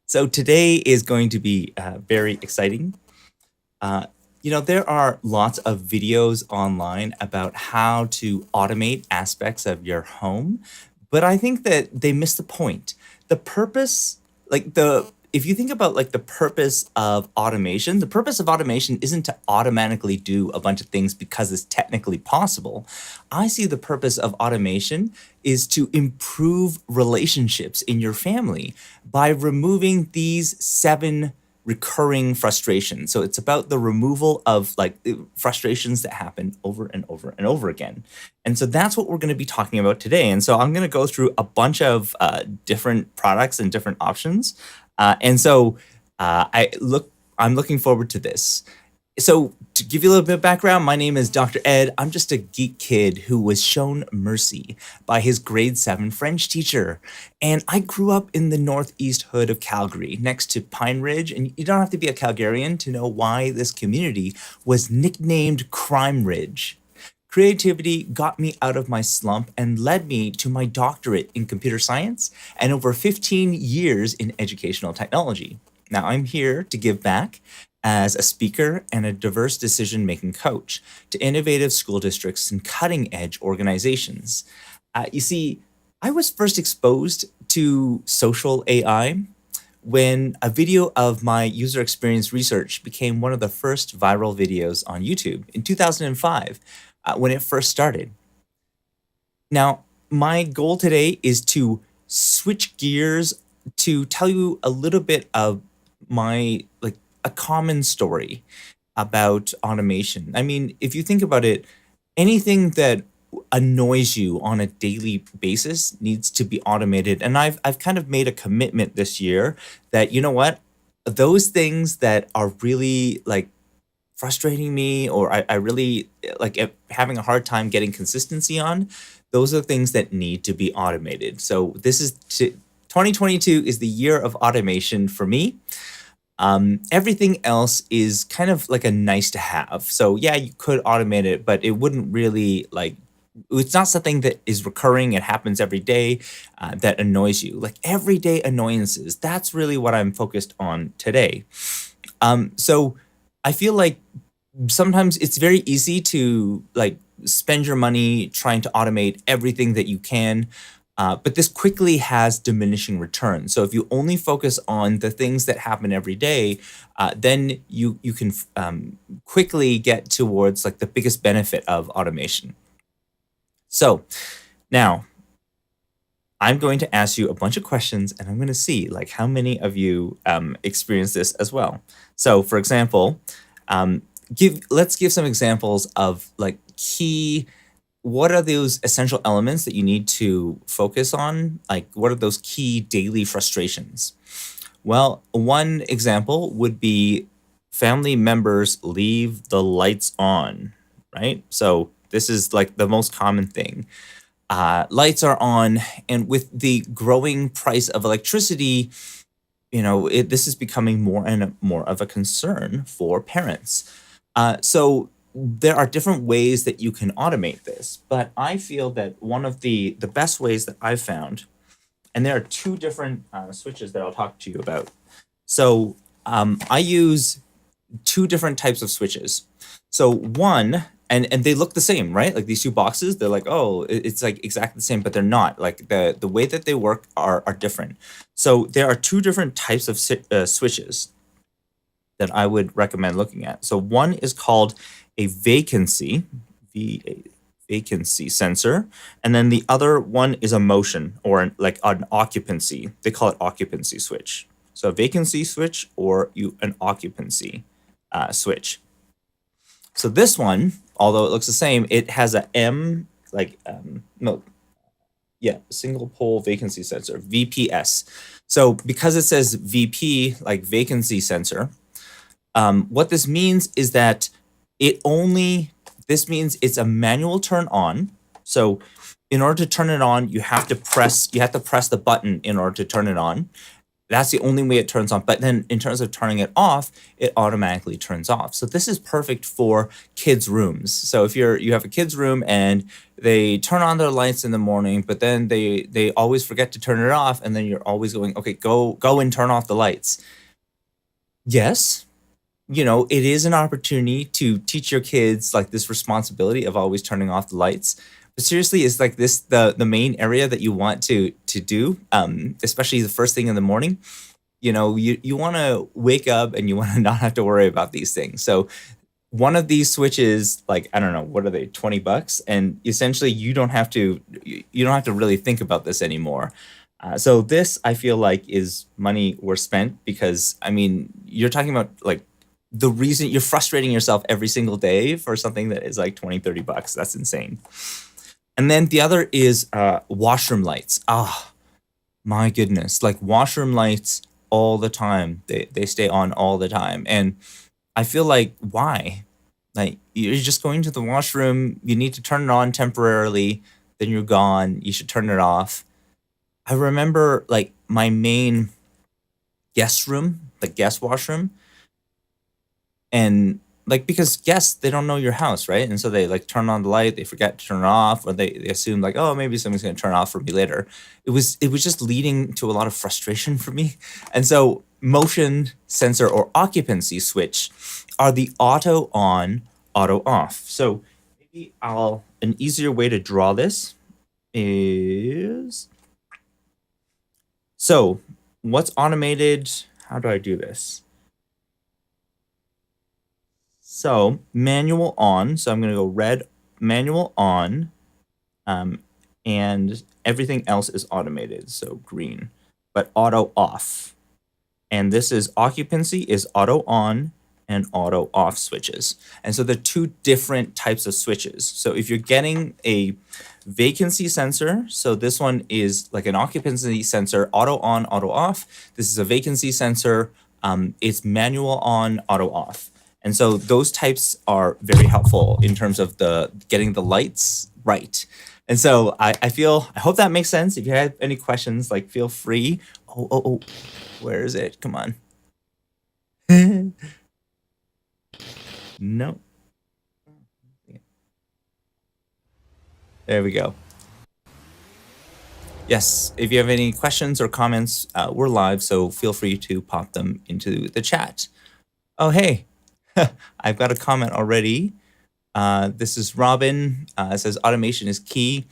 So today is going to be very exciting. Uh, there are lots of videos online about how to automate aspects of your home, but I think that they miss the point. The purpose, if you think about like the purpose of automation, the purpose of automation isn't to automatically do a bunch of things because it's technically possible. I see the purpose of automation is to improve relationships in your family by removing these seven recurring frustrations. So it's about the removal of frustrations that happen over and over and over again. And so that's what we're going to be talking about today. And so I'm going to go through a bunch of different products and different options. I'm looking forward to this. So to give you a little bit of background, my name is Dr. Ed. I'm just a geek kid who was shown mercy by his grade 7 French teacher. And I grew up in the northeast hood of Calgary, next to Pine Ridge. And you don't have to be a Calgarian to know why this community was nicknamed Crime Ridge. Creativity got me out of my slump and led me to my doctorate in computer science and over 15 years in educational technology. Now I'm here to give back as a speaker and a diverse decision-making coach to innovative school districts and cutting-edge organizations. You see, I was first exposed to social AI when a video of my user experience research became one of the first viral videos on YouTube in 2005 when it first started. Now, my goal today is to switch gears to tell you a little bit of a common story about automation. I mean, if you think about it, anything that annoys you on a daily basis needs to be automated. And I've kind of made a commitment this year that, you know what, those things that are really frustrating me, or I really having a hard time getting consistency on, those are things that need to be automated. So 2022 is the year of automation for me. Everything else is kind of like a nice to have. So yeah, you could automate it, but it wouldn't really it's not something that is recurring. It happens every day that annoys you. Like everyday annoyances. That's really what I'm focused on today. So I feel like sometimes it's very easy to spend your money trying to automate everything that you can. But this quickly has diminishing returns. So if you only focus on the things that happen every day, then you can quickly get towards the biggest benefit of automation. So now I'm going to ask you a bunch of questions, and I'm going to see how many of you experience this as well. So for example, let's give some examples of key. What are those essential elements that you need to focus on? What are those key daily frustrations? Well, one example would be family members leave the lights on, right? So this is the most common thing. Lights are on, and with the growing price of electricity, this is becoming more and more of a concern for parents. So there are different ways that you can automate this, but I feel that one of the best ways that I've found, and there are two different switches that I'll talk to you about. So I use two different types of switches. So one, and they look the same, right? Like these two boxes, they're it's exactly the same, but they're not. The way that they work are different. So there are two different types of switches that I would recommend looking at. So one is called a vacancy sensor, and then the other one is a motion or an occupancy. They call it occupancy switch. So a vacancy switch or an occupancy switch. So this one, although it looks the same, it has a single pole vacancy sensor, VPS. So because it says VP, vacancy sensor, what this means is that this means it's a manual turn on. So in order to turn it on, you have to press the button in order to turn it on. That's the only way it turns on. But then in terms of turning it off, it automatically turns off. So this is perfect for kids' rooms. So if you have a kid's room and they turn on their lights in the morning, but then they always forget to turn it off, and then you're always going, okay, go and turn off the lights. Yes, it is an opportunity to teach your kids like this responsibility of always turning off the lights. But seriously, is like this the main area that you want to do, especially the first thing in the morning? You want to wake up and you want to not have to worry about these things. So one of these switches, like, I don't know, what are they, $20? And essentially you don't have to really think about this anymore. So this, I feel like, is money well spent, because I mean, you're talking about like the reason you're frustrating yourself every single day for something that is like 20, $30. That's insane. And then the other is washroom lights. My goodness, like washroom lights all the time. They stay on all the time. And I feel like, why? Like, you're just going to the washroom, you need to turn it on temporarily, then you're gone, you should turn it off. I remember like my main guest room, the guest washroom, and like, because guests, they don't know your house, right? And so they like turn on the light, they forget to turn it off, or they assume like, oh, maybe somebody's going to turn it off for me later. It was just leading to a lot of frustration for me. And so motion sensor or occupancy switch are the auto on, auto off. So maybe an easier way to draw this is, so what's automated? How do I do this? So manual on. So I'm going to go red, manual on, um, and everything else is automated. So green, but auto off. And this is occupancy is auto on and auto off switches. And so they're two different types of switches. So if you're getting a vacancy sensor, so this one is like an occupancy sensor, auto on, auto off. This is a vacancy sensor. It's manual on, auto off. And so those types are very helpful in terms of the getting the lights right. And so I hope that makes sense. If you have any questions, like, feel free. Oh, where is it? Come on. No. There we go. Yes, if you have any questions or comments, we're live, so feel free to pop them into the chat. Oh, hey, I've got a comment already. This is Robin. It says automation is key.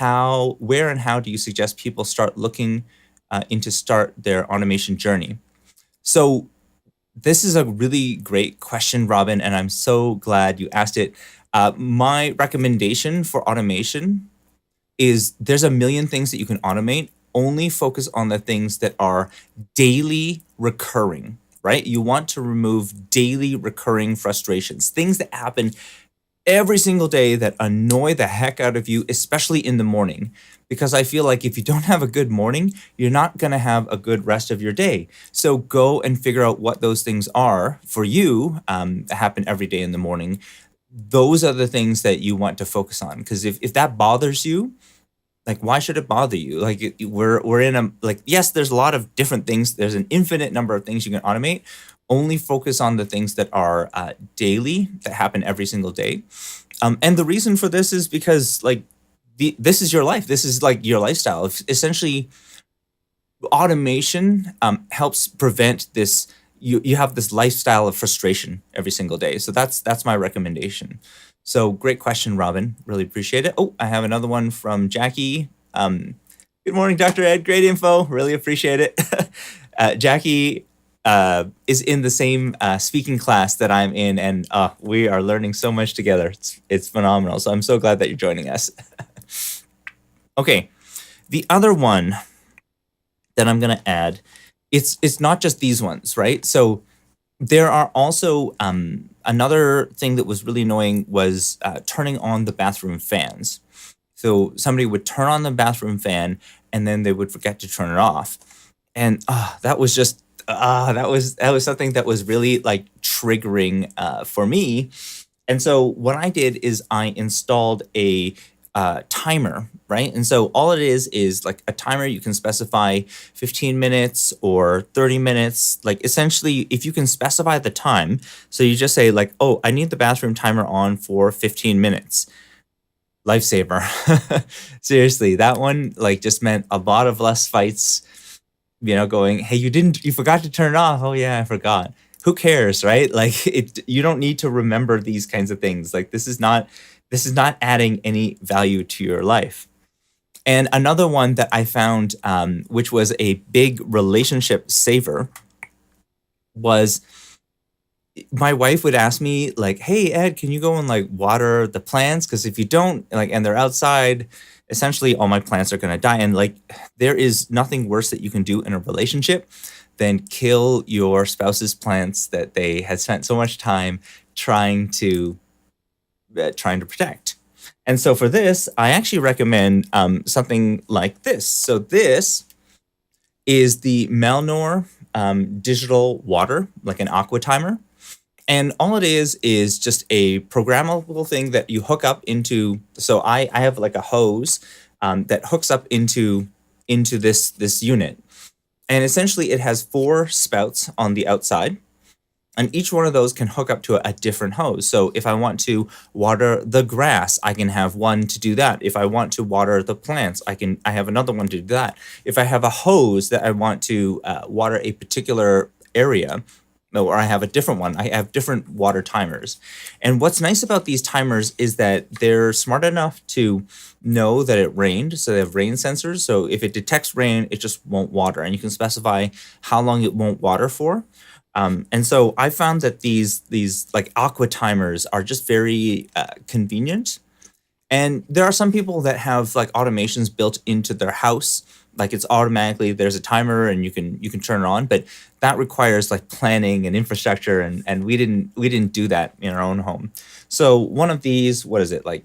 Where and how do you suggest people start looking into start their automation journey? So this is a really great question, Robin, and I'm so glad you asked it. My recommendation for automation is there's a million things that you can automate. Only focus on the things that are daily recurring, right? You want to remove daily recurring frustrations, things that happen every single day that annoy the heck out of you, especially in the morning. Because I feel like if you don't have a good morning, you're not going to have a good rest of your day. So go and figure out what those things are for you, that happen every day in the morning. Those are the things that you want to focus on. Because if that bothers you, like, why should it bother you? Like, we're in a, like, yes, there's a lot of different things. There's an infinite number of things you can automate. Only focus on the things that are daily, that happen every single day. And the reason for this is because, like, this is your life. This is like your lifestyle. Essentially, automation helps prevent this. You have this lifestyle of frustration every single day. So that's my recommendation. So great question, Robin. Really appreciate it. Oh, I have another one from Jackie. Good morning, Dr. Ed. Great info. Really appreciate it. Jackie is in the same speaking class that I'm in, and we are learning so much together. It's phenomenal. So I'm so glad that you're joining us. Okay, the other one that I'm going to add, it's not just these ones, right? So there are also another thing that was really annoying was turning on the bathroom fans. So somebody would turn on the bathroom fan and then they would forget to turn it off, and that was just that was something that was really like triggering for me. And so what I did is I installed a timer, right? And so all it is like a timer. You can specify 15 minutes or 30 minutes. Like essentially, if you can specify the time, so you just say like, oh, I need the bathroom timer on for 15 minutes. Lifesaver. Seriously, that one like just meant a lot of less fights, going, hey, you forgot to turn it off. Oh yeah, I forgot. Who cares, right? Like you don't need to remember these kinds of things. Like this is not adding any value to your life. And another one that I found, which was a big relationship saver, was my wife would ask me like, "Hey Ed, can you go and like water the plants? Because if you don't, like, and they're outside, essentially all my plants are gonna die." And like, there is nothing worse that you can do in a relationship than kill your spouse's plants that they had spent so much time trying to trying to protect. And so for this, I actually recommend something like this. So this is the Melnor digital water, like an Aqua timer. And all it is just a programmable thing that you hook up into. So I have like a hose that hooks up into this unit. And essentially it has 4 spouts on the outside. And each one of those can hook up to a different hose. So if I want to water the grass, I can have one to do that. If I want to water the plants, I have another one to do that. If I have a hose that I want to water a particular area, or I have a different one, I have different water timers. And what's nice about these timers is that they're smart enough to know that it rained. So they have rain sensors. So if it detects rain, it just won't water. And you can specify how long it won't water for. And so I found that these like Aqua timers are just very convenient. And there are some people that have like automations built into their house, like it's automatically there's a timer and you can turn it on, but that requires like planning and infrastructure, and we didn't do that in our own home. So one of these, what is it, like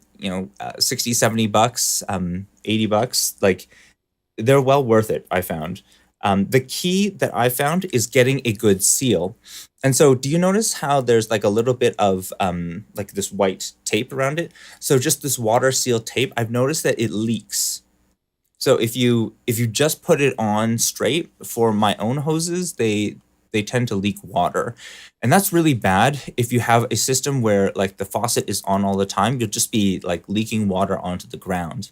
60, $70, $80, like they're well worth it, I found. The key that I found is getting a good seal. And so do you notice how there's like a little bit of like this white tape around it? So just this water seal tape, I've noticed that it leaks. So if you just put it on straight, for my own hoses, they tend to leak water. And that's really bad. If you have a system where like the faucet is on all the time, you'll just be like leaking water onto the ground.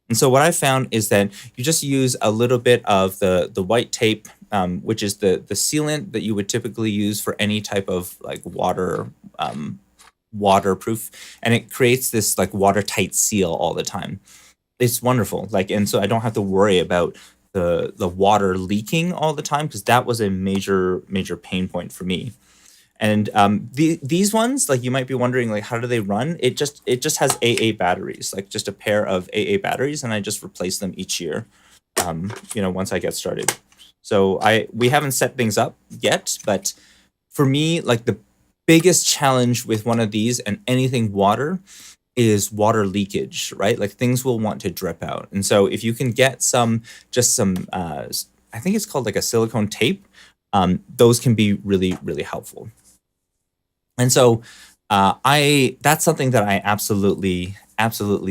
And so what I found is that you just use a little bit of the white tape, which is the sealant that you would typically use for any type of like waterproof, and it creates this like watertight seal all the time. It's wonderful. Like, and so I don't have to worry about the water leaking all the time, because that was a major pain point for me. And these ones, like you might be wondering, like how do they run? It just has AA batteries, like just a pair of AA batteries, and I just replace them each year. Once I get started. So we haven't set things up yet, but for me, like the biggest challenge with one of these and anything water is water leakage, right? Like things will want to drip out. And so if you can get some I think it's called like a silicone tape, those can be really, really helpful. And so that's something that I absolutely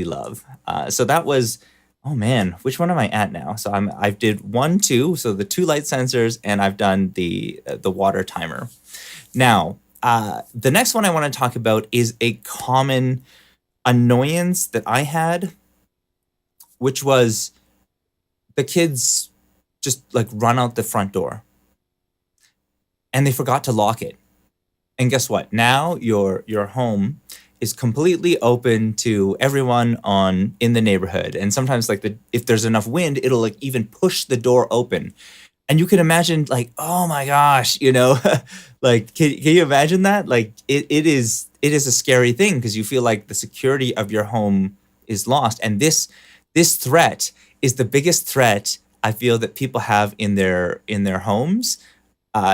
love. So that was, oh man, which one am I at now? So I did 1, 2, so the 2 light sensors, and I've done the water timer. Now, the next one I want to talk about is a common annoyance that I had, which was the kids just like run out the front door and they forgot to lock it. And guess what? Now your home is completely open to everyone in the neighborhood. And sometimes like if there's enough wind, it'll like even push the door open. And you can imagine like, oh my gosh, like can you imagine that? Like it is a scary thing, because you feel like the security of your home is lost. And this threat is the biggest threat I feel that people have in their homes.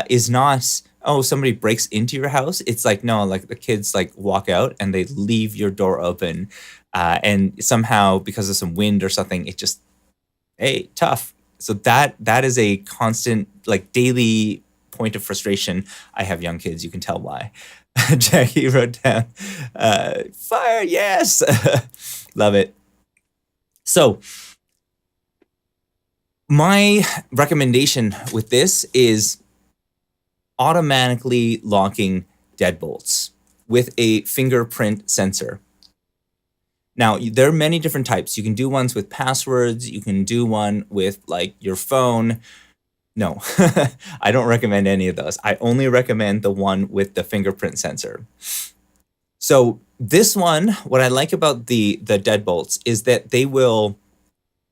Is not, oh, somebody breaks into your house. It's like, no, like the kids like walk out and they leave your door open, and somehow because of some wind or something, it just, hey, tough. So that is a constant like daily point of frustration. I have young kids, you can tell why. Jackie wrote down, fire, yes. Love it. So my recommendation with this is automatically locking deadbolts with a fingerprint sensor. Now, there are many different types. You can do ones with passwords. You can do one with like your phone. No, I don't recommend any of those. I only recommend the one with the fingerprint sensor. So this one, what I like about the deadbolts is that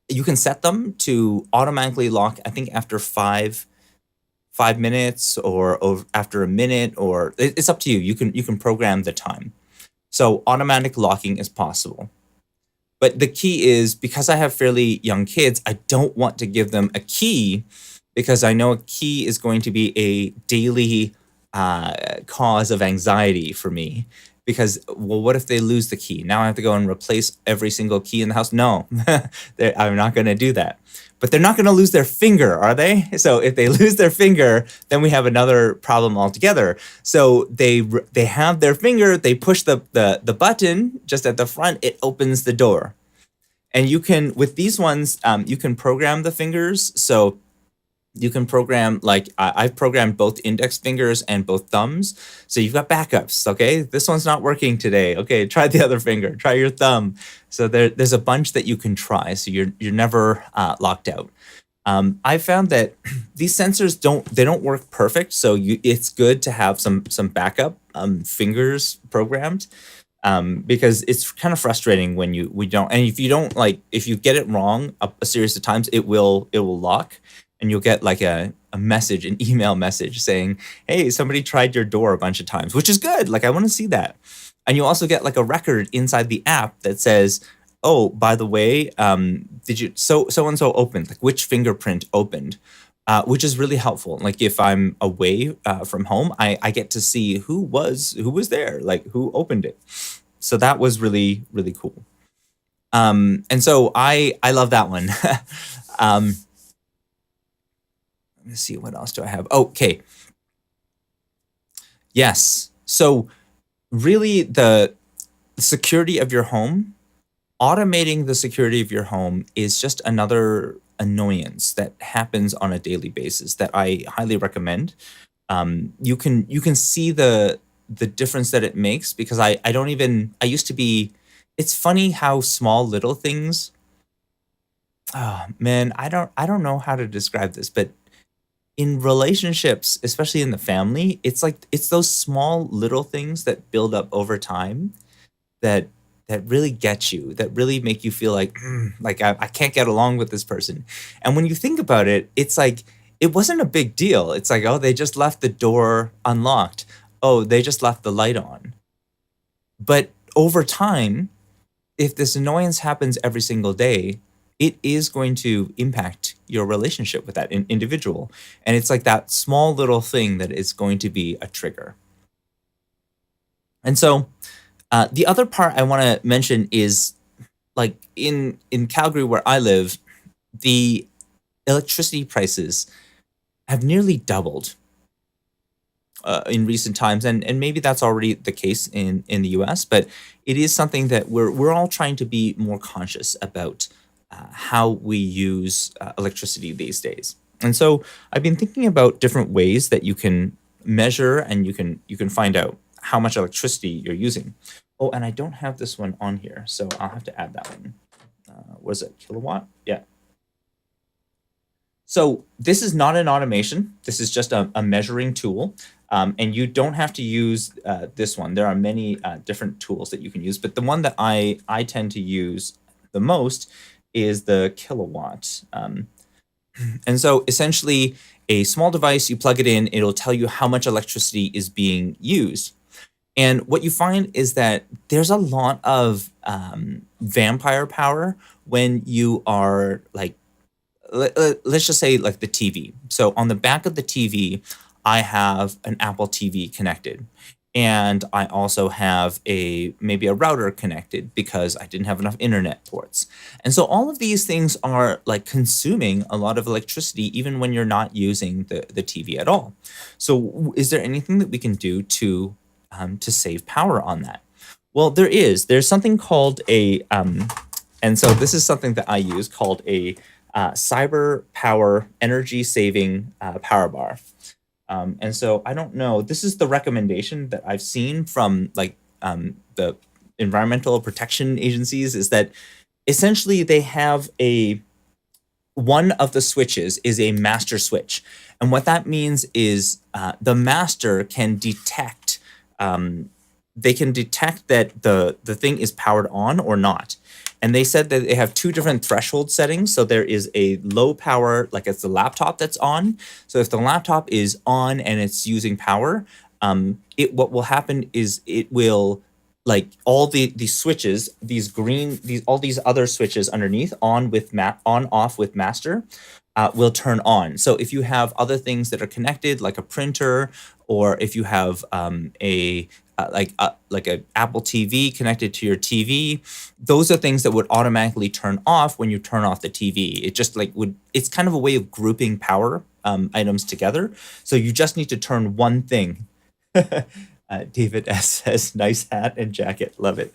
you can set them to automatically lock, I think after 5 minutes or after a minute, or it's up to you. You can program the time. So automatic locking is possible. But the key is, because I have fairly young kids, I don't want to give them a key, because I know a key is going to be a daily cause of anxiety for me. Because, well, what if they lose the key? Now I have to go and replace every single key in the house. No, I'm not going to do that. But they're not going to lose their finger, are they? So if they lose their finger, then we have another problem altogether. So they have their finger, they push the button just at the front, it opens the door. And you can, with these ones, you can program the fingers. So you can program, like I've programmed both index fingers and both thumbs. So you've got backups, okay? This one's not working today. Okay, try the other finger, try your thumb. So there's a bunch that you can try. So you're never locked out. I found that these sensors don't work perfect. So it's good to have some backup fingers programmed. Because it's kind of frustrating when we don't, and if you get it wrong a series of times, it will lock. And you'll get like an email message saying, hey, somebody tried your door a bunch of times, which is good. Like, I want to see that. And you also get like a record inside the app that says, oh, by the way, did you so-and-so opened, like which fingerprint opened, which is really helpful. Like if I'm away from home, I get to see who was there, like who opened it. So that was really, really cool. And so I love that one. Let me see, what else do I have? Okay. Yes. So really the security of your home, automating the security of your home is just another annoyance that happens on a daily basis that I highly recommend. You can see the difference that it makes, because I used to be, it's funny how small little things, oh man, I don't know how to describe this, but in relationships, especially in the family, it's those small little things that build up over time that really get you, that really make you feel like, like I can't get along with this person. And when you think about it, it's like, it wasn't a big deal. It's like, oh, they just left the door unlocked. Oh, they just left the light on. But over time, if this annoyance happens every single day, it is going to impact your relationship with that individual. And it's like that small little thing that is going to be a trigger. And so the other part I want to mention is, like in Calgary, where I live, the electricity prices have nearly doubled in recent times, and maybe that's already the case in the U.S., but it is something that we're all trying to be more conscious about how we use electricity these days. And so I've been thinking about different ways that you can measure and you can find out how much electricity you're using. Oh, and I don't have this one on here, so I'll have to add that one. Was it kilowatt? Yeah. So this is not an automation. This is just a measuring tool. And you don't have to use this one. There are many different tools that you can use, but the one that I tend to use the most is the kilowatt. And so essentially, a small device, you plug it in, it'll tell you how much electricity is being used. And what you find is that there's a lot of vampire power when you are like, let's just say like the TV. So on the back of the TV, I have an Apple TV connected. And I also have maybe a router connected because I didn't have enough internet ports. And so all of these things are like consuming a lot of electricity, even when you're not using the TV at all. So is there anything that we can do to save power on that? Well, there's something called a And so this is something that I use called a cyber power energy saving power bar. And so I don't know. This is the recommendation that I've seen from like the environmental protection agencies is that essentially they have a one of the switches is a master switch. And what that means is the master can detect, they can detect that the thing is powered on or not. And they said that they have two different threshold settings. So there is a low power, like it's the laptop that's on. So if the laptop is on and it's using power, it what will happen is it will like all the switches, these green, these all these other switches underneath on with on off with master will turn on. So if you have other things that are connected, like a printer, or if you have like a Apple TV connected to your TV, those are things that would automatically turn off when you turn off the TV. It just like would it's kind of a way of grouping power items together. So you just need to turn one thing. David S says, nice hat and jacket. Love it.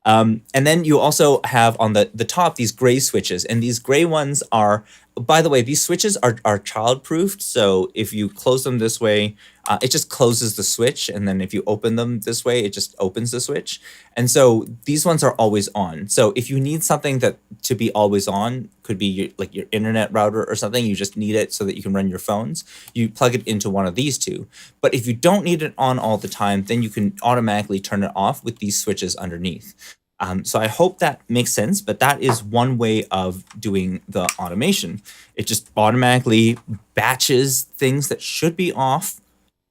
And then you also have on the top these gray switches, and these gray ones are, by the way, these switches are child proofed. So if you close them this way, it just closes the switch, and then if you open them this way, it just opens the switch. And so these ones are always on. So if you need something that to be always on, could be like your internet router or something, you just need it so that you can run your phones. You plug it into one of these two. But if you don't need it on all the time, then you can automatically turn it off with these switches underneath. So I hope that makes sense, but that is one way of doing the automation. It just automatically batches things that should be off,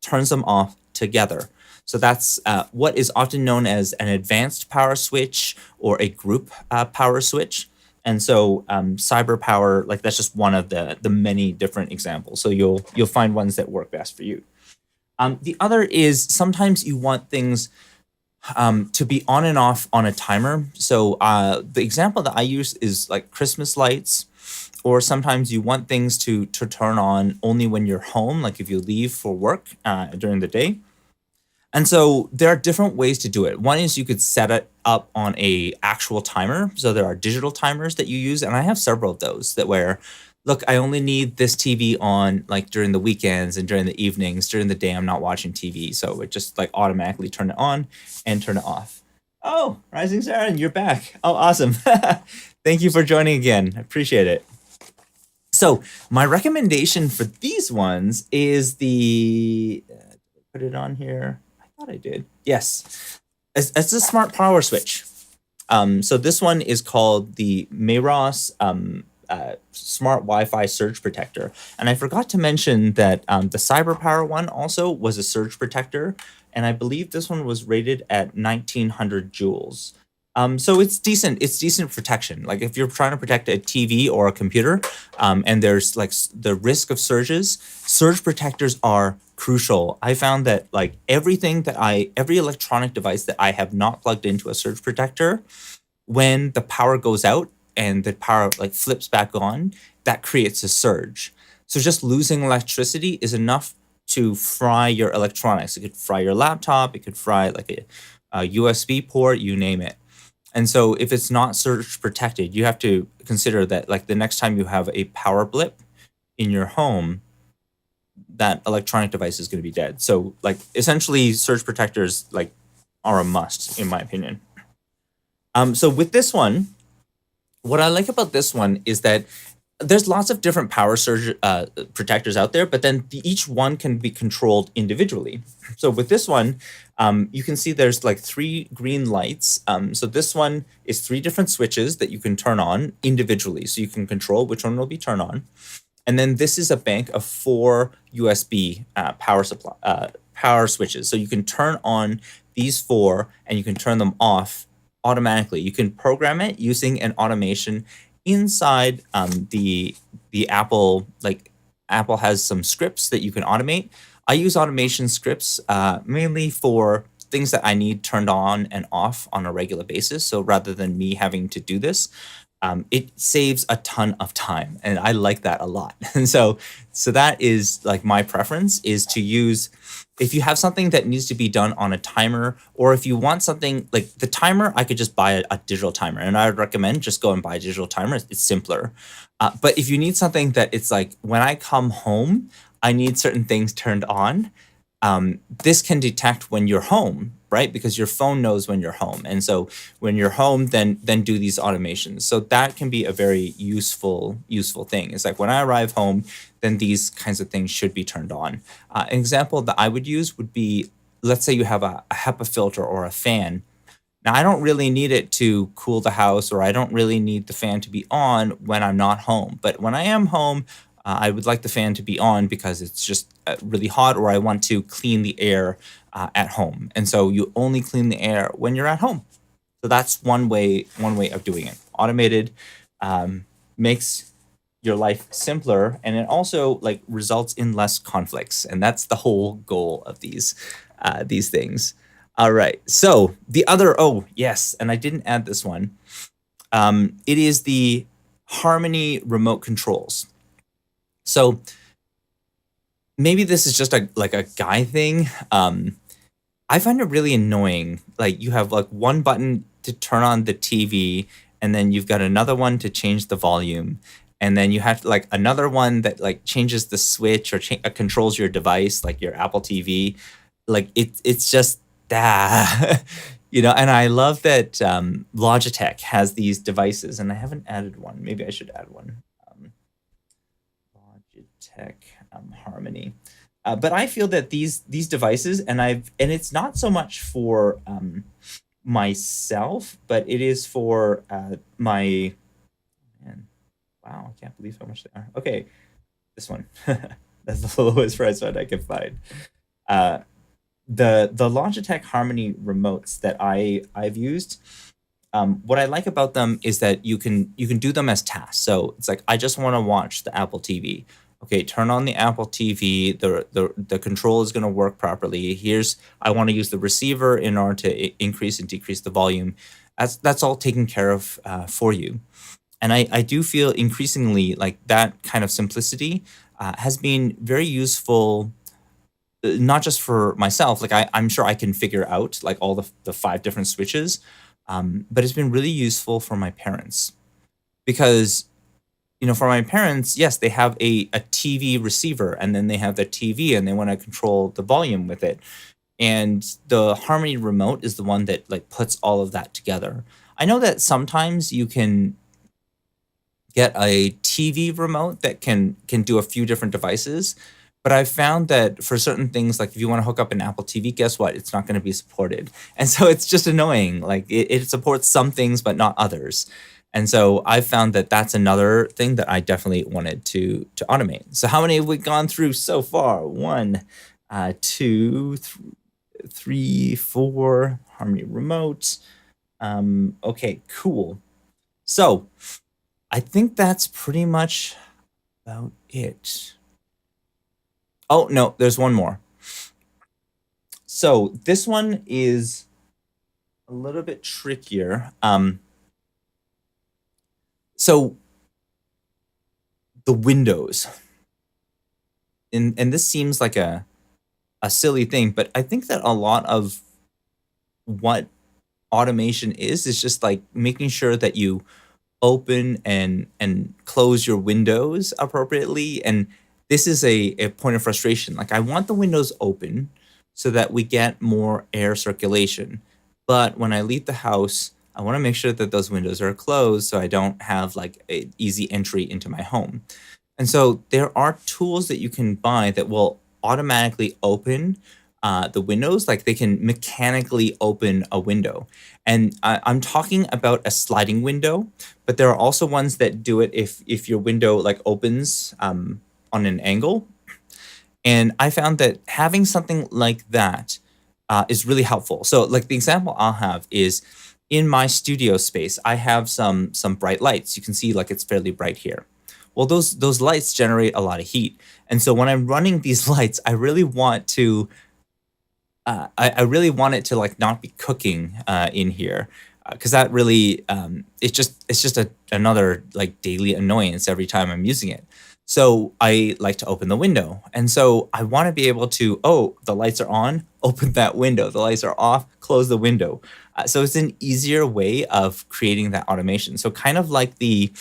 turns them off together. So that's what is often known as an advanced power switch or a group power switch. And so cyber power, like that's just one of the many different examples. So you'll find ones that work best for you. The other is sometimes you want things to be on and off on a timer. So the example that I use is like Christmas lights, or sometimes you want things to turn on only when you're home, like if you leave for work during the day. And so there are different ways to do it. One is you could set it up on a actual timer. So there are digital timers that you use, and I have several of those that where, look, I only need this TV on like during the weekends and during the evenings. During the day, I'm not watching TV. So it just like automatically turn it on and turn it off. Oh, Rising Saren, you're back. Oh, awesome. Thank you for joining again. I appreciate it. So my recommendation for these ones is the, put it on here. I thought I did. Yes. It's a smart power switch. So this one is called the Mayros smart Wi-Fi surge protector. And I forgot to mention that the cyber power one also was a surge protector. And I believe this one was rated at 1900 joules. So it's decent. It's decent protection. Like if you're trying to protect a TV or a computer, and there's like the risk of surges, surge protectors are crucial. I found that like every electronic device that I have not plugged into a surge protector, when the power goes out and the power like flips back on, that creates a surge. So just losing electricity is enough to fry your electronics. It could fry your laptop. It could fry like a USB port, you name it. And so if it's not surge protected, you have to consider that like the next time you have a power blip in your home, that electronic device is going to be dead. So like essentially surge protectors like are a must in my opinion. So with this one, what I like about this one is that there's lots of different power surge protectors out there, but then each one can be controlled individually. So with this one, you can see there's like 3 green lights. So this one is 3 different switches that you can turn on individually. So you can control which one will be turned on. And then this is a bank of 4 USB power switches. So you can turn on these 4 and you can turn them off automatically. You can program it using an automation inside the Apple, like Apple has some scripts that you can automate. I use automation scripts mainly for things that I need turned on and off on a regular basis. So rather than me having to do this, it saves a ton of time, and I like that a lot. And so that is like my preference is to use if you have something that needs to be done on a timer, or if you want something like the timer, I could just buy a digital timer, and I would recommend just go and buy a digital timer. It's simpler. But if you need something that it's like when I come home, I need certain things turned on. This can detect when you're home, right? Because your phone knows when you're home, and so when you're home, then do these automations. So that can be a very useful thing. It's like when I arrive home, then these kinds of things should be turned on. An example that I would use would be, let's say you have a HEPA filter or a fan. Now, I don't really need it to cool the house, or I don't really need the fan to be on when I'm not home. But when I am home, I would like the fan to be on because it's just really hot, or I want to clean the air at home. And so you only clean the air when you're at home. So that's one way of doing it. Automated makes your life simpler, and it also like results in less conflicts, and that's the whole goal of these things. All right. So the other, oh yes, and I didn't add this one. It is the Harmony remote controls. So maybe this is just a like a guy thing. I find it really annoying. Like you have like one button to turn on the TV, and then you've got another one to change the volume, and then you have like another one that like changes the switch or controls your device, like your Apple TV. Like it's just that. And I love that Logitech has these devices, and I haven't added one. Maybe I should add one. Logitech Harmony. But I feel that these devices, and it's not so much for myself, but it is for my man. Wow, I can't believe how much they are. Okay, this one. That's the lowest price one I can find. Uh, the Logitech Harmony remotes that I've used. What I like about them is that you can do them as tasks. So it's like I just want to watch the Apple TV. Okay, turn on the Apple TV. The control is going to work properly. I want to use the receiver in order to increase and decrease the volume. That's all taken care of for you. And I do feel increasingly like that kind of simplicity has been very useful, not just for myself. Like I'm sure I can figure out like all the five different switches, but it's been really useful for my parents because for my parents, yes, they have a TV receiver, and then they have the TV, and they want to control the volume with it. And the Harmony remote is the one that like puts all of that together. I know that sometimes you can get a TV remote that can do a few different devices, but I've found that for certain things, like if you want to hook up an Apple TV, guess what? It's not going to be supported. And so it's just annoying. Like it supports some things, but not others. And so I've found that that's another thing that I definitely wanted to automate. So how many have we gone through so far? One, two, three, four. Harmony remote. Okay, cool. So I think that's pretty much about it. Oh no, there's one more. So this one is a little bit trickier. So the windows, and this seems like a silly thing, but I think that a lot of what automation is just like making sure that you open and close your windows appropriately. And this is a point of frustration. Like I want the windows open so that we get more air circulation. But when I leave the house, I want to make sure that those windows are closed so I don't have like an easy entry into my home. And so there are tools that you can buy that will automatically open the windows, like they can mechanically open a window. And I'm talking about a sliding window, but there are also ones that do it if your window like opens on an angle. And I found that having something like that is really helpful. So like the example I'll have is in my studio space, I have some bright lights. You can see like it's fairly bright here. Well, those lights generate a lot of heat. And so when I'm running these lights, I really want to I really want it to like not be cooking in here. because that really it's just another like daily annoyance every time I'm using it. So I like to open the window, and so I want to be able to, oh, the lights are on, open that window. The lights are off, close the window. So it's an easier way of creating that automation. So kind of like the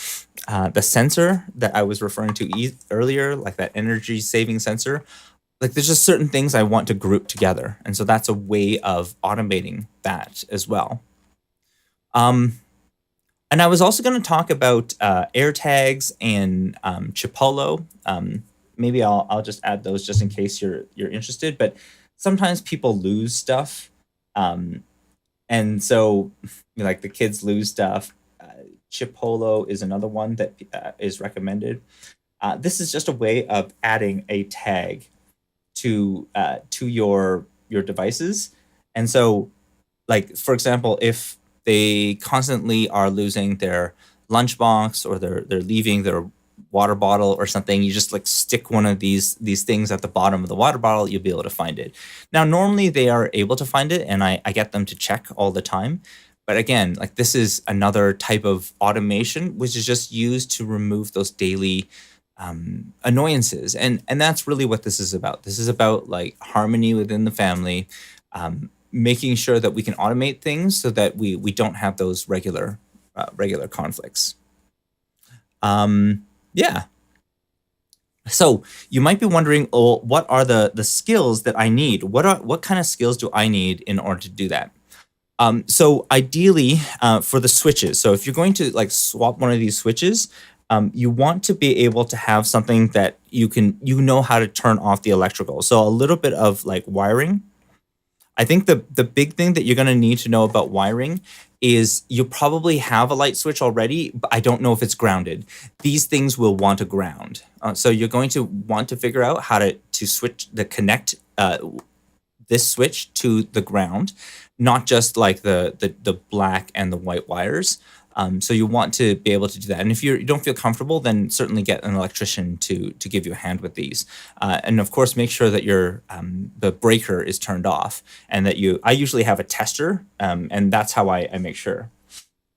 sensor that I was referring to earlier, like that energy saving sensor. Like there's just certain things I want to group together, and so that's a way of automating that as well. Um, and I was also going to talk about air tags and Chipolo. Maybe I'll just add those just in case you're interested. But sometimes people lose stuff, um, and so like the kids lose stuff. Chipolo is another one that is recommended. This is just a way of adding a tag to your devices, and so like for example, if they constantly are losing their lunchbox or they're leaving their water bottle or something, you just like stick one of these things at the bottom of the water bottle, you'll be able to find it. Now normally they are able to find it, and I get them to check all the time. But again, like this is another type of automation which is just used to remove those daily annoyances, and that's really what this is about. This is about like harmony within the family, making sure that we can automate things so that we don't have those regular conflicts. Yeah. So you might be wondering, oh, what are the skills that I need? What kind of skills do I need in order to do that? So ideally, for the switches, so if you're going to like swap one of these switches, you want to be able to have something that you know how to turn off the electrical. So a little bit of like wiring. I think the big thing that you're going to need to know about wiring is you probably have a light switch already, but I don't know if it's grounded. These things will want to ground. So you're going to want to figure out how to switch the connect this switch to the ground, not just like the black and the white wires. So you want to be able to do that. And if you don't feel comfortable, then certainly get an electrician to give you a hand with these. And of course, make sure that your the breaker is turned off, and that I usually have a tester, and that's how I make sure.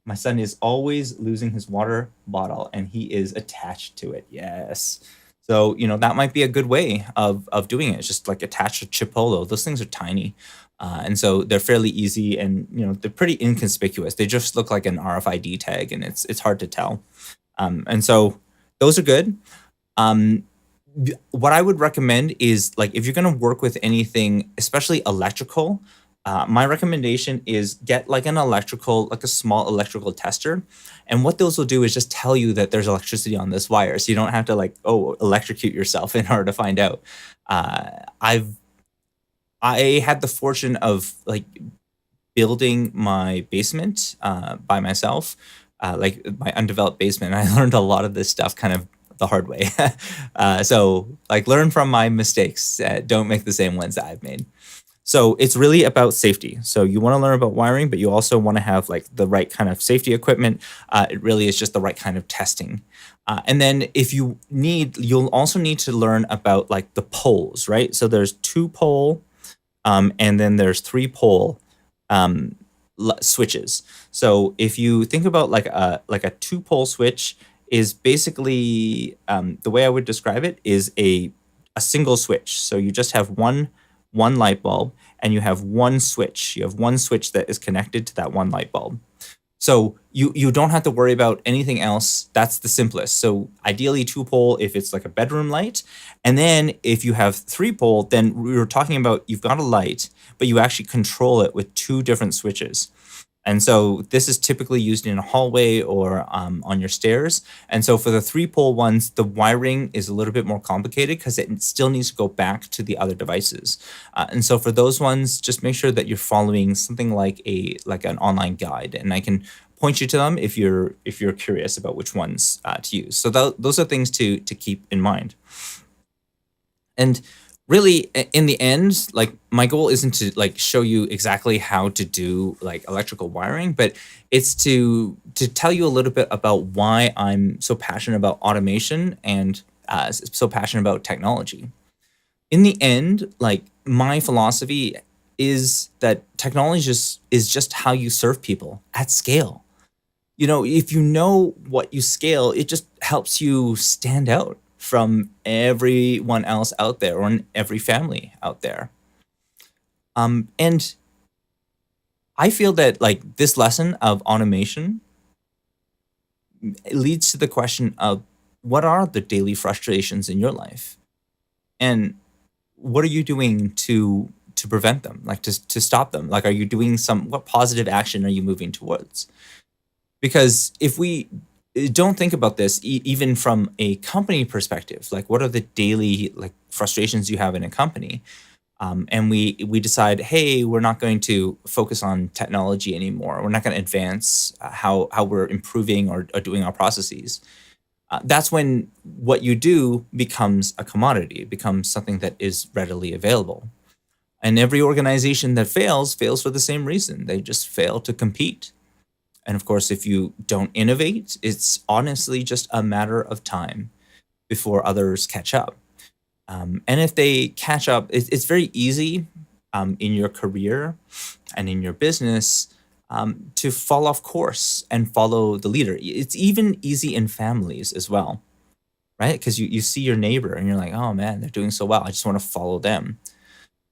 My son is always losing his water bottle, and he is attached to it. Yes. So that might be a good way of doing it. It's just like attach a Chipolo. Those things are tiny. And so they're fairly easy, and they're pretty inconspicuous. They just look like an RFID tag, and it's hard to tell. And so those are good. Um, what I would recommend is like if you're going to work with anything, especially electrical, my recommendation is get like like a small electrical tester. And what those will do is just tell you that there's electricity on this wire, so you don't have to like electrocute yourself in order to find out. I had the fortune of like building my basement by myself, like my undeveloped basement. I learned a lot of this stuff kind of the hard way. So like learn from my mistakes. Don't make the same ones that I've made. So it's really about safety. So you want to learn about wiring, but you also want to have like the right kind of safety equipment. It really is just the right kind of testing. And then if you'll also need to learn about like the poles, right? So there's 2-pole, and then there's 3-pole switches. So if you think about like a 2-pole switch is basically the way I would describe it is a single switch. So you just have one light bulb, and you have one switch. You have one switch that is connected to that one light bulb. So you don't have to worry about anything else. That's the simplest. So ideally 2-pole if it's like a bedroom light. And then if you have 3-pole, then we were talking about you've got a light, but you actually control it with 2 different switches. And so this is typically used in a hallway or on your stairs. And so for the 3-pole ones, the wiring is a little bit more complicated because it still needs to go back to the other devices. And so for those ones, just make sure that you're following something like an online guide, and I can point you to them if you're curious about which ones to use. So those are things to keep in mind. And really, in the end, like my goal isn't to like show you exactly how to do like electrical wiring, but it's to tell you a little bit about why I'm so passionate about automation and so passionate about technology. In the end, like my philosophy is that technology is just how you serve people at scale. If you know what you scale, it just helps you stand out from everyone else out there or in every family out there. And I feel that like this lesson of automation leads to the question of what are the daily frustrations in your life, and what are you doing to prevent them, like to stop them? Like, are you doing what positive action are you moving towards? Because if we don't think about this, even from a company perspective, like what are the daily like frustrations you have in a company? And we decide, hey, we're not going to focus on technology anymore. We're not going to advance how we're improving or doing our processes. That's when what you do becomes a commodity. It becomes something that is readily available. And every organization that fails for the same reason. They just fail to compete. And of course, if you don't innovate, it's honestly just a matter of time before others catch up. And if they catch up, it's very easy in your career and in your business to fall off course and follow the leader. It's even easy in families as well, right? Because you see your neighbor and you're like, oh man, they're doing so well. I just want to follow them.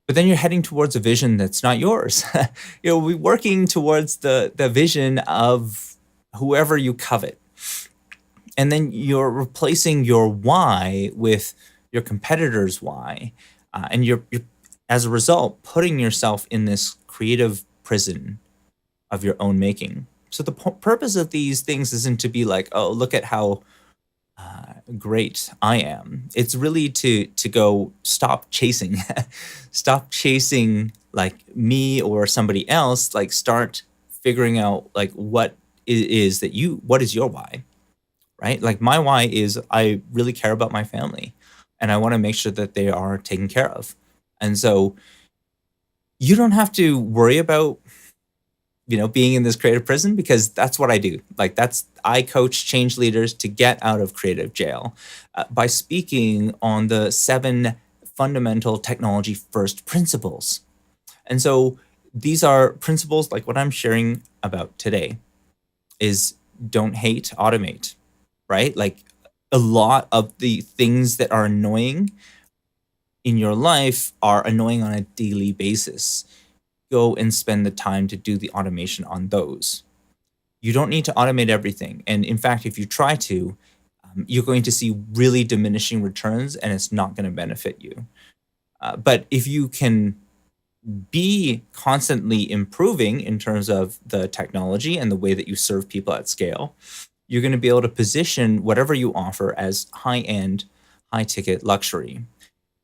But then you're heading towards a vision that's not yours. We're working towards the vision of whoever you covet. And then you're replacing your why with your competitor's why. And you're, as a result, putting yourself in this creative prison of your own making. So the purpose of these things isn't to be like, oh, look at how great I am. It's really to go stop chasing, stop chasing like me or somebody else. Like start figuring out like what is your why, right? Like my why is I really care about my family, and I want to make sure that they are taken care of. And so you don't have to worry about being in this creative prison, because that's what I do. Like I coach change leaders to get out of creative jail by speaking on the 7 fundamental technology first principles. And so these are principles like what I'm sharing about today is don't hate, automate, right? Like a lot of the things that are annoying in your life are annoying on a daily basis. Go and spend the time to do the automation on those. You don't need to automate everything. And in fact, if you try to, you're going to see really diminishing returns and it's not going to benefit you. But if you can be constantly improving in terms of the technology and the way that you serve people at scale, you're going to be able to position whatever you offer as high-end, high-ticket luxury.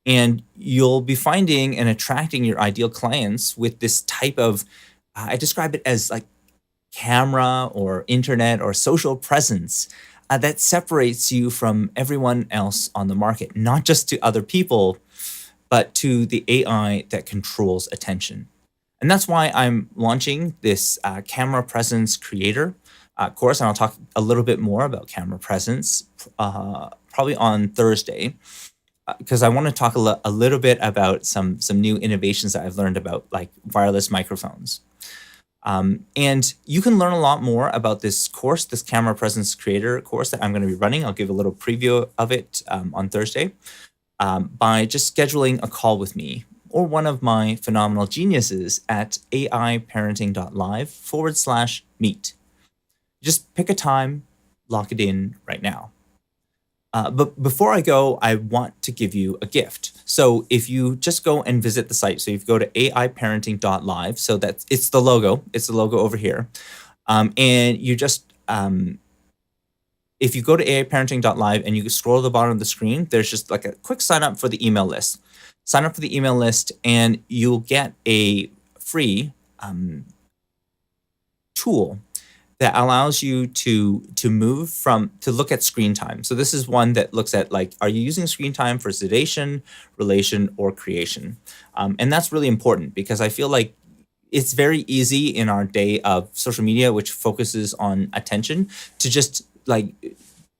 And you'll be finding and attracting your ideal clients with this type of, I describe it as like camera or internet or social presence that separates you from everyone else on the market, not just to other people, but to the AI that controls attention. And that's why I'm launching this camera presence creator course. And I'll talk a little bit more about camera presence probably on Thursday, because I want to talk a little bit about some new innovations that I've learned about, like wireless microphones. And you can learn a lot more about this course, this camera presence creator course that I'm going to be running. I'll give a little preview of it on Thursday by just scheduling a call with me or one of my phenomenal geniuses at aiparenting.live/meet. Just pick a time, lock it in right now. But before I go, I want to give you a gift. So if you just go and visit the site, so if you go to aiparenting.live, so it's the logo over here. And you just, if you go to aiparenting.live and you scroll to the bottom of the screen, there's just like a quick sign up for the email list. Sign up for the email list and you'll get a free tool that allows you to look at screen time. So this is one that looks at like, are you using screen time for sedation, relation, or creation? And that's really important because I feel like it's very easy in our day of social media, which focuses on attention, to just like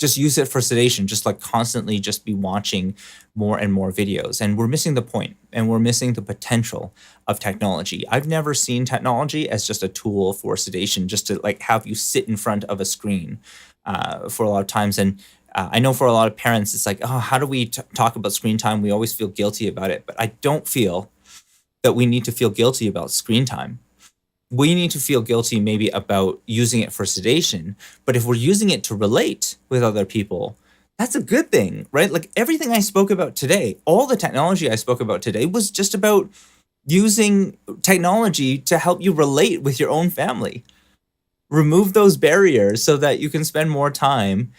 just use it for sedation, just like constantly just be watching more and more videos. And we're missing the point and we're missing the potential of technology. I've never seen technology as just a tool for sedation, just to like have you sit in front of a screen for a lot of times. And I know for a lot of parents, it's like, oh, how do we talk about screen time? We always feel guilty about it. But I don't feel that we need to feel guilty about screen time. We need to feel guilty maybe about using it for sedation, but if we're using it to relate with other people, that's a good thing, right? Like everything I spoke about today, all the technology I spoke about today was just about using technology to help you relate with your own family. Remove those barriers so that you can spend more time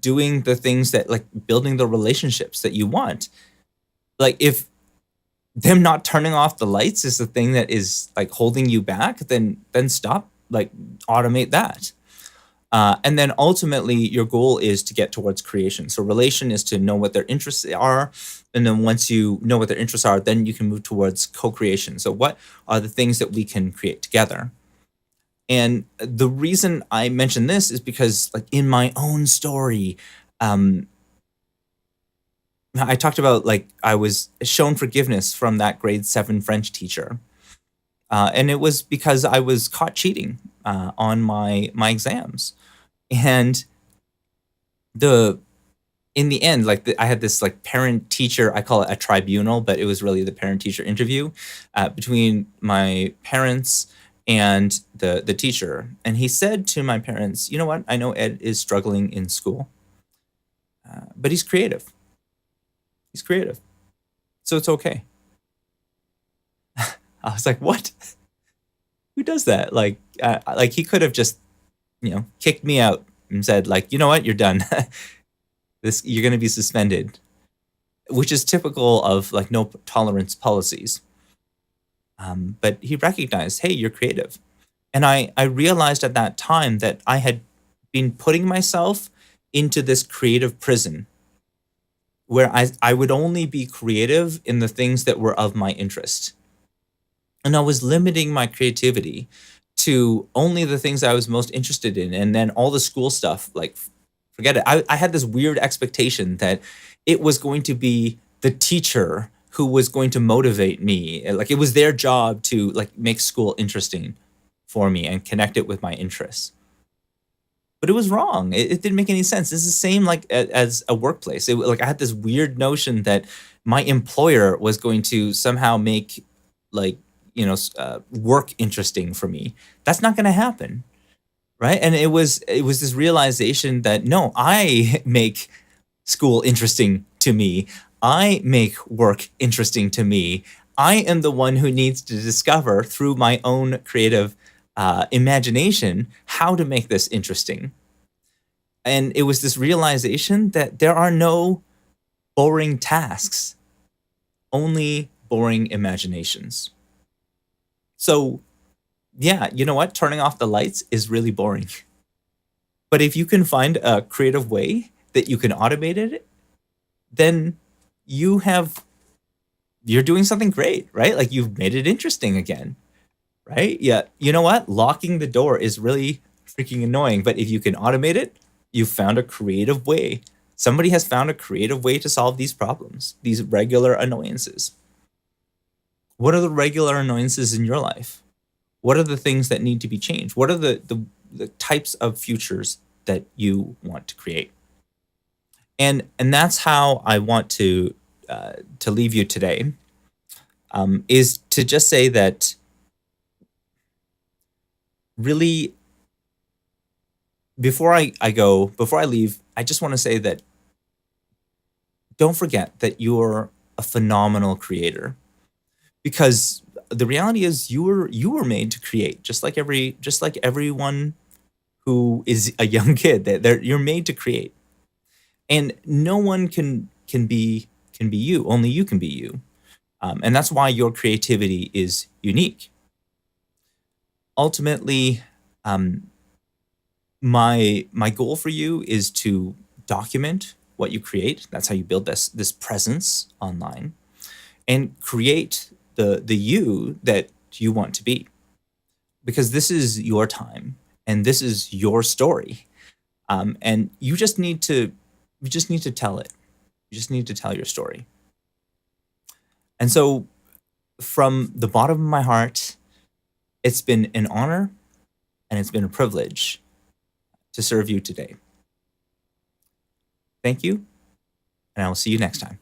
doing the things that like building the relationships that you want. Like if them not turning off the lights is the thing that is like holding you back, then stop, like automate that. And then ultimately your goal is to get towards creation. So relation is to know what their interests are. And then once you know what their interests are, then you can move towards co-creation. So what are the things that we can create together? And the reason I mention this is because like in my own story, um, I talked about like I was shown forgiveness from that grade 7 French teacher. And it was because I was caught cheating on my exams. And the in the end, like I had this like parent teacher, I call it a tribunal, but it was really the parent teacher interview between my parents and the teacher. And he said to my parents, you know what? I know Ed is struggling in school, but he's creative. He's creative. So it's okay. I was like, what? Who does that? Like he could have just, kicked me out and said, like, you know what, you're done. You're going to be suspended, which is typical of like no tolerance policies. But he recognized, hey, you're creative, and I realized at that time that I had been putting myself into this creative prison where I would only be creative in the things that were of my interest. And I was limiting my creativity to only the things I was most interested in. And then all the school stuff, like, forget it. I had this weird expectation that it was going to be the teacher who was going to motivate me. Like, it was their job to, like, make school interesting for me and connect it with my interests. But it was wrong. It didn't make any sense. It's the same like as a workplace. Like I had this weird notion that my employer was going to somehow make like work interesting for me. That's not going to happen, right? And it was this realization that no, I make school interesting to me. I make work interesting to me. I am the one who needs to discover through my own creative imagination how to make this interesting. And it was this realization that there are no boring tasks, only boring imaginations. So, yeah, you know what? Turning off the lights is really boring. But if you can find a creative way that you can automate it, then you have you're doing something great, right? Like you've made it interesting again, right? Yeah. You know what? Locking the door is really freaking annoying, but if you can automate it, you've found a creative way. Somebody has found a creative way to solve these problems, these regular annoyances. What are the regular annoyances in your life? What are the things that need to be changed? What are the types of futures that you want to create? And that's how I want to leave you today. Is to just say that really before I leave, I just want to say that don't forget that you're a phenomenal creator, because the reality is you were made to create just like everyone who is a young kid. You're made to create, and no one can be you. Only you can be you, and that's why your creativity is unique. Ultimately, um, my goal for you is to document what you create. That's how you build this presence online and create the you that you want to be, because this is your time and this is your story. And you just need to tell it. You just need to tell your story. And so, from the bottom of my heart, it's been an honor and it's been a privilege to serve you today. Thank you, and I will see you next time.